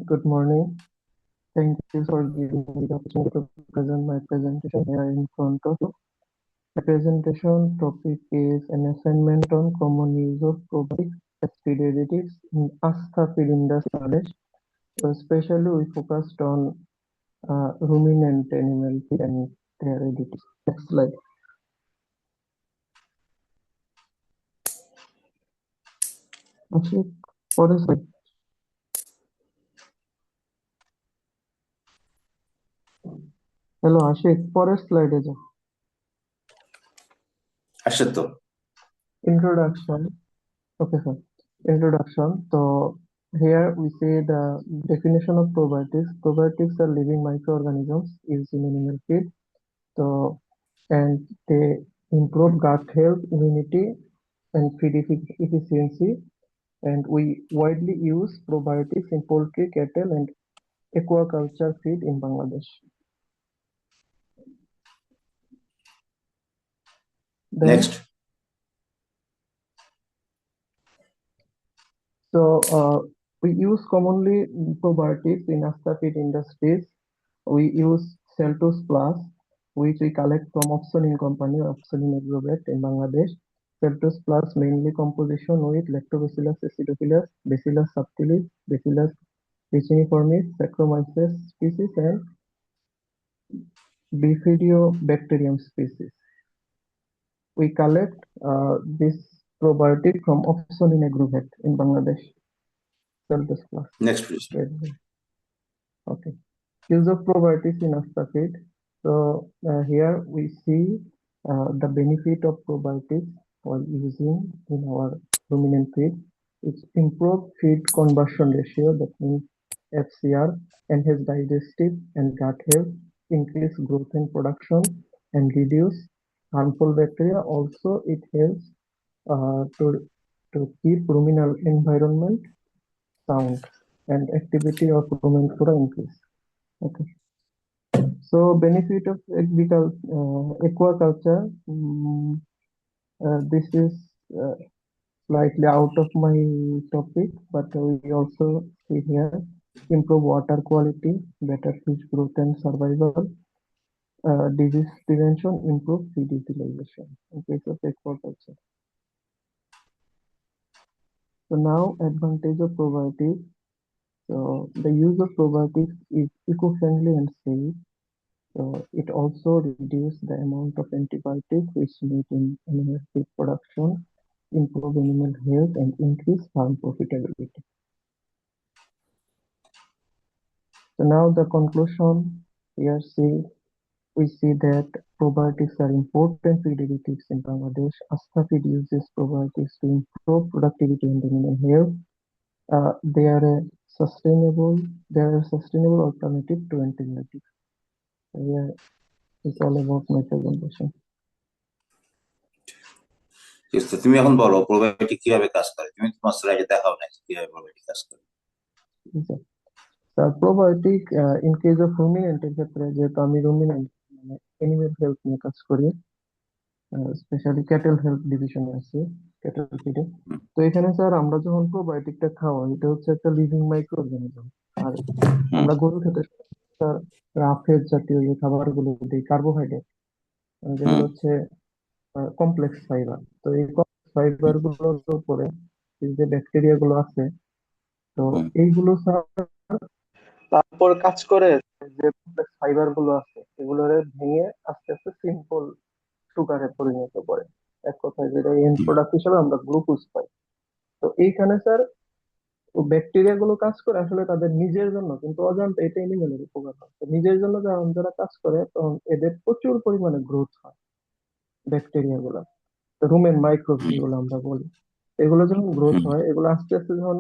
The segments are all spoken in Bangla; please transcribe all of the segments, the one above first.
Good morning. Thank you for giving me the opportunity to present my presentation here in front of you. The presentation topic is an assignment on common use of probiotics as feed additives in Astha feed industry Bangladesh. So especially we focused on ruminant animal feed and their additives. Next slide. Ashik, পরের slide. Hello Ashik, পরের slide এ যাও। আসছে তো Introduction. Okay, sir. Introduction. So here we say the definition of probiotics. Probiotics are living microorganisms used in animal feed. So and they improve gut health, immunity, and feed efficiency. And we widely use probiotics in poultry, cattle, and aquaculture feed in Bangladesh. Then, next So we use commonly probiotics in Asta feed industries. We use Celtus Plus, which we collect from Opsonin company, Opsonin Agrovet in Bangladesh. Celtus Plus mainly composition with Lactobacillus acidophilus, Bacillus subtilis, Bacillus riciniformis, Saccharomyces species, and Bifidobacterium species. We collect this probiotic from Opsonin Agrovet in Bangladesh. Celtus Plus. Next please Okay. Use of probiotics in Asta feed. So here we see the benefit of probiotics while using in our ruminant feed. It's improved feed conversion ratio, that means FCR, enhance digestive and gut health, increase growth and production, and reduce harmful bacteria. Also, it helps to keep ruminal environment sound and activity of rumen flora increase. Okay. So benefit of aquaculture. This is slightly out of my topic, but we also see here improve water quality, better fish growth and survival, disease prevention, improve feed utilization in case of aquaculture. So now advantage of probiotics. So the use of probiotics is eco-friendly and safe. So it also reduces the amount of antibiotics which need in animal feed production, improve animal health, and increase farm profitability. So now the conclusion here we see that probiotics are important feed additives in Bangladesh. Astha feed uses probiotics to improve productivity and animal health. They are a sustainable alternative to antibiotics. So here is all about my presentation. ঠিক আছে, তুমি এখন বলো প্রোবায়োটিক কিভাবে কাজ করে। তুমি তোমার স্লাইডে দেখাও না কিভাবে প্রোবায়োটিক কাজ করে। প্রোবায়োটিক ইন কেস অফ রুমিনেন্টের ক্ষেত্রে, যেহেতু আমি রুমিনেন্ট মানে এনিমেল হেলথ নিয়ে কাজ করি, স্পেশালি ক্যাটেল হেলথ ডিভিশনে আছে ক্যাটেল ফিডে। তো এখানে স্যার আমরা যখন প্রোবায়োটিকটা খাওয়াই, এটা হচ্ছে একটা লিভিং মাইক্রো অর্গানিজম। আর আমরা গরু খেতে স্যার রাফেজ জাতীয় যে খাবারগুলো দিই, কার্বোহাইড্রেট, যেগুলো হচ্ছে কমপ্লেক্স ফাইবার। তো এই কমপ্লেক্স ফাইবার গুলোর উপরে যে ব্যাকটেরিয়া গুলো আছে, তো এইগুলো স্যার তারপর কাজ করে যে কমপ্লেক্স ফাইবার গুলো আছে এগুলোরে ভেঙে আস্তে আস্তে সিম্পল সুগারে পরিণত করে। এক কথায় যেটা এন্ড প্রোডাক্ট হিসেবে আমরা গ্লুকোজ পাই। তো এইখানে স্যার ব্যাকটেরিয়া গুলো কাজ করে আসলে তাদের নিজের জন্য, কিন্তু অজান্তে এটা এনিমেলের উপকার হয়। তো নিজের জন্য যখন যারা কাজ করে তখন এদের প্রচুর পরিমাণে গ্রোথ হয় ব্যাকটেরিয়া গুলো, রুমেন মাইক্রোবস যেগুলো আমরা বলি। এগুলো যখন গ্রোথ হয়, এগুলো আস্তে আস্তে যখন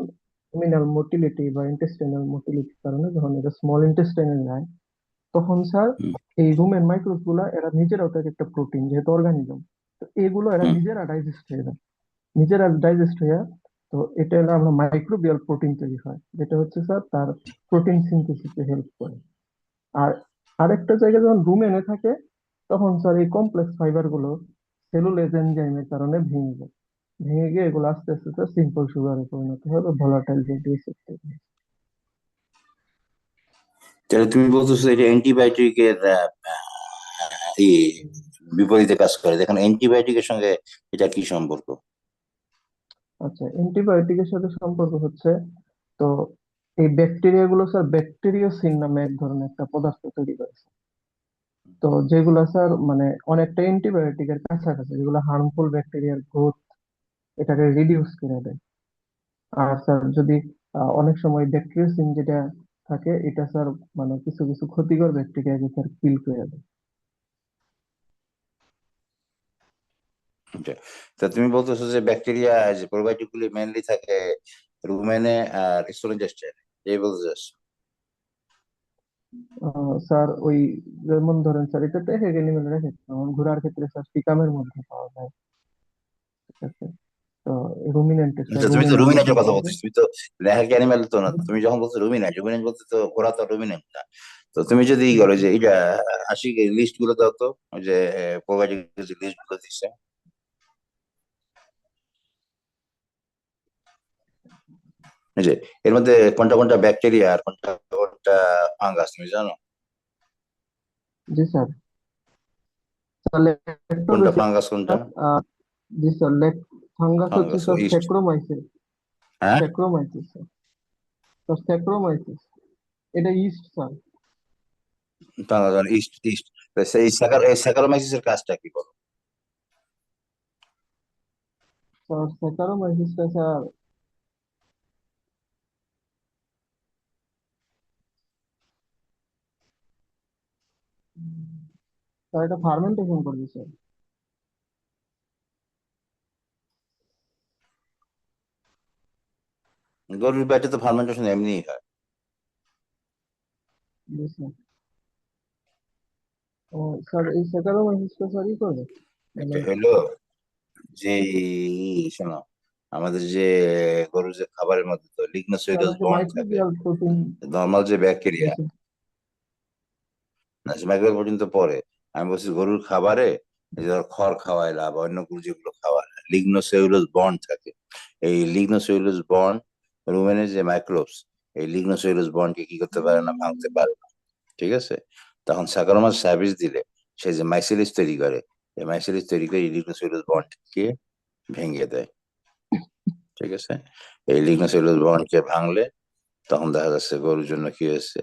রুমিনাল মোটিলিটি বা ইন্টেস্টাইনাল মোটিলিটির কারণে যখন এটা স্মল ইন্টেস্টাইনে যায়, তখন স্যার এই রুমেন মাইক্রোবস গুলা এরা নিজেরাও তো একটা প্রোটিন, যেহেতু অর্গানিজম, তো এগুলো এরা নিজেরা ডাইজেস্ট হয়ে যায়। নিজেরা ডাইজেস্ট হয়ে, তো এটা হলো আমরা মাইক্রোবিয়াল প্রোটিন তৈরি হয়, যেটা হচ্ছে স্যার তার প্রোটিন সিনথেসিসে হেল্প করে। আর আরেকটা জায়গায় যখন রুমেনে থাকে, তখন স্যার এই কমপ্লেক্স ফাইবার গুলো সেলুলোজ এনজাইমের কারণে ভেঙে যায়। ভেঙে গিয়ে এগুলো আস্তে আস্তে সিম্পল সুগারে পরিণত হবে, ভোলাটাইল ফ্যাটি অ্যাসিড। তাহলে তুমি বলতেছো এটা অ্যান্টিবায়োটিকের বিপরীতে কাজ করে, দেখেন অ্যান্টিবায়োটিকের সঙ্গে এটা কি সম্পর্ক? আচ্ছা, অ্যান্টিবায়োটিকের সাথে সম্পর্ক হচ্ছে, তো এই ব্যাকটেরিয়া গুলো স্যার ব্যাকটেরিওসিন নামে এক ধরনের একটা পদার্থ তৈরি করেছে। তো যেগুলো স্যার মানে অনেকটা অ্যান্টিবায়োটিকের কাছাকাছি, যেগুলো হার্মফুল ব্যাকটেরিয়ার গ্রোথ এটাকে রিডিউস করে দেয়। আর স্যার যদি অনেক সময় ব্যাকটেরিওসিন যেটা থাকে এটা স্যার মানে কিছু কিছু ক্ষতিকর ব্যাকটেরিয়াকে স্যার কিল করে দেয়। আচ্ছা, তা তুমি বলতেছো যে ব্যাকটেরিয়া, যে প্রোবায়োটিক গুলি মেনলি থাকে রুমেনে আর স্মল ইন্টেস্টাইনে, এই বলতেছো? স্যার ওই যেমন ধরেন স্যার এটাতে এক এনিমেলের এক এক রকম। যেমন ঘোড়ার ক্ষেত্রে স্যার সিকামের মধ্যে পাওয়া যায়, ঠিক আছে? তো রুমিনেন্টে স্যার আচ্ছা, তুমি তো রুমেনের মধ্যে রুমিনেন্টের কথা পাওয়া যায়। বলতেছো, তুমি তো ল্যাহাক অ্যানিমেল তো না। তুমি যখন বলছো রুমিনেন্ট, রুমিনেন্ট বলতে তো ঘোড়া তো রুমিনেন্ট না। তো তুমি যদি ই জি করো স্যার। যে এটা আশিক লিস্ট গুলো দাও তো, ওই যে প্রোবায়োটিক যে লিস্ট গুলো দিচ্ছে, এই যে এর মধ্যে কোনটা কোনটা ব্যাকটেরিয়া আর কোনটা কোনটা ফাঙ্গাস তুমি জানো? জি স্যার। স্যার কোনটা ল্যাক্টোবেসিলাস, ফাঙ্গাস কোনটা? আর জি স্যার ফাঙ্গাস হচ্ছে ফাঙ্গাস ও স্যার ইস্ট। স্যাক্রোমাইসিস। হ্যাঁ, স্যাক্রোমাইসিস স্যার। স্যার স্যাক্রোমাইসিস এটা ইস্ট স্যার। ফাঙ্গাস আর ইস্ট ইস্ট। তো সেই স্যাকারোমাইসিসের কাজটা কি বলো? স্যার স্যাকারোমাইসিসটা স্যার স্যার এটা ফার্মেন্টেশন করবে স্যার। গরুর পেটে তো ফার্মেন্টেশন এমনিই হয়। জি স্যার। ও স্যার এই স্যাকারোমাইসিসটা স্যার ই করবে মানে। একটা হলো যে শোনো, আমাদের যে গরুর যে খাবারের মধ্যে তো স্যার লিগনোসেলুলোজ ওই যে বন্ড থাকে। Microbial protein. নর্মাল যে জি ব্যাকটেরিয়া, স্যার। মাইক্রোওয়েভ পর্যন্ত পরে, আমি বলছি গরুর খাবারে এই যে ধর খড় খাওয়াইলা বা অন্য গরু যেগুলো খাওয়ায়, লিগনোসেলুলোজ বন্ড থাকে। এই লিগনোসেলুলোজ বন্ড রুমেনের যে মাইক্রোবস, এই লিগনোসেলুলোজ বন্ডকে কি করতে পারে না, ভাঙতে পারে না। ঠিক আছে? তখন স্যাকারোমাস স্যাভিস দিলে সে যে মাইসেলিস তৈরি করে, এই মাইসেলিস তৈরি করে এই লিগনোসেলুলোজ বন্ডকে ভেঙে দেয়। ঠিক আছে? এই লিগনোসেলুলোজ বন্ডকে ভাঙলে তখন দেখা যাচ্ছে গরুর জন্য কি হচ্ছে,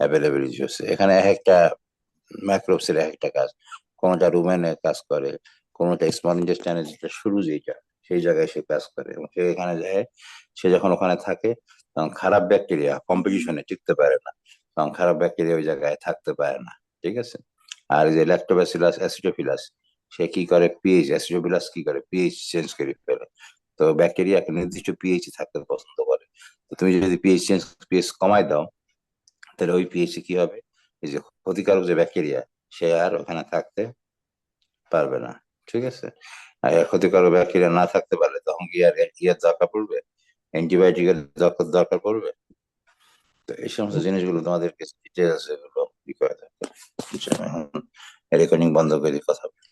অ্যাভেলেবিলিটি হচ্ছে। এখানে এক একটা ম্যাক্রোবস এর এক একটা কাজ, কোনটা রুমেনে কাজ করে, কোনটা স্মল ইন্টেস্টাইনের যেটা শুরু যেটা, সেই জায়গায় সে কাজ করে। এবং সে এখানে যায়, সে যখন ওখানে থাকে তখন খারাপ ব্যাকটেরিয়া কম্পিটিশনে টিকতে পারে না, তখন খারাপ ব্যাকটেরিয়া ওই জায়গায় থাকতে পারে না। ঠিক আছে? আর এই যে ল্যাক্টোব্যাসিলাস অ্যাসিডোফিলাস, সে কি করে, পিএইচ, অ্যাসিডোফিলাস কি করে, পিএইচ চেঞ্জ করে ফেলে। তো ব্যাকটেরিয়া একটা নির্দিষ্ট পিএইচ থাকতে পছন্দ করে। তো তুমি যদি পিএইচ কমাই দাও, তাহলে ওই পিএইচ কি হবে, এই যে ক্ষতিকারক যে ব্যাকটেরিয়া, সে আর ওখানে থাকতে পারবে না। ঠিক আছে? আর এই ক্ষতিকারক ব্যাকটেরিয়া না থাকতে পারলে তখন কি আর ইয়ার দরকার পড়বে, অ্যান্টিবায়োটিকের দরকার দরকার পড়বে? তো এই সমস্ত জিনিসগুলো তোমাদেরকে ডিটেলস এগুলো কি করে থাকে। রেকর্ডিং বন্ধ করে কথা বলি।